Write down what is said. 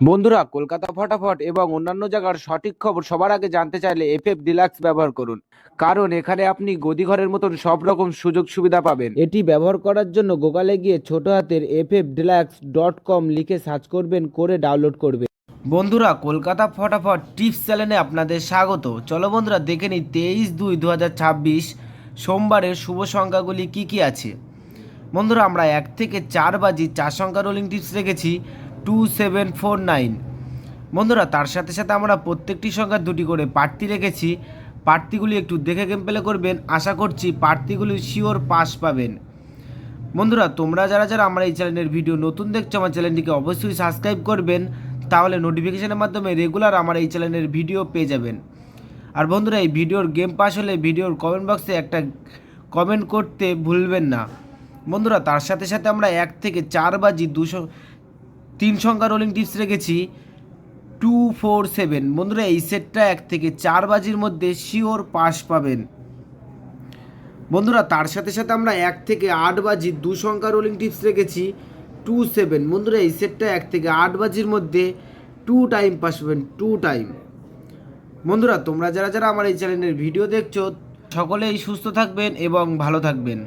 বন্ধুরা, কলকাতা ফটাফট এবং অন্যান্য জায়গার সঠিক খবর সবার আগে জানতে চাইলে এফএফ ডিলাক্স ব্যবহার করুন। কারণ এখানে আপনি গদিঘরের মতন সব রকম সুযোগ সুবিধা পাবেন। এটি ব্যবহার করার জন্য গুগলে গিয়ে ছোট হাতের ffdeluxe.com লিখে সার্চ করবেন, করে ডাউনলোড করবেন। বন্ধুরা, কলকাতা ফটাফট টিপস চ্যানেলে আপনাদের স্বাগত। চলো বন্ধুরা, দেখে নিই 23/2/2026 সোমবারের শুভ সংখ্যাগুলি কি কি আছে। বন্ধুরা, আমরা 1 থেকে 4 বাজি 4 সংখ্যা রোলিং টিপস রেখেছি 2749। বন্ধুরা, তার সাথে সাথে আমরা প্রত্যেকটি সংখ্যা দুটি করে প্রার্থী রেখেছি। প্রার্থীগুলি একটু দেখে গেম প্লে করবেন, আশা করছি প্রার্থীগুলি শিওর পাস পাবেন। বন্ধুরা, তোমরা যারা যারা আমার এই চ্যানেলের ভিডিও নতুন দেখছো, আমার চ্যানেলটিকে অবশ্যই সাবস্ক্রাইব করবেন, তাহলে নোটিফিকেশনের মাধ্যমে রেগুলার আমার এই চ্যানেলের ভিডিও পেয়ে যাবেন। আর বন্ধুরা, এই ভিডিওর গেম পাস হলে ভিডিওর কমেন্ট বক্সে একটা কমেন্ট করতে ভুলবেন না। বন্ধুরা, তার সাথে সাথে আমরা 1 থেকে 4 বাজি 3 সংখ্যা রোলিং টিপস রেখেছি 247। বন্ধুরা, এই সেটটা 1 থেকে 4 বাজির মধ্যে শিওর পাস পাবেন। বন্ধুরা, তার সাথে সাথে আমরা 1 থেকে 8 বাজি 2 সংখ্যা রোলিং টিপস রেখেছি 27। বন্ধুরা, এই সেটটা 1 থেকে 8 বাজির মধ্যে 2 টাইম পাস পাবেন, 2 টাইম। বন্ধুরা, তোমরা যারা যারা আমার এই চ্যানেলের ভিডিও দেখছো, সকলেই সুস্থ থাকবেন এবং ভালো থাকবেন।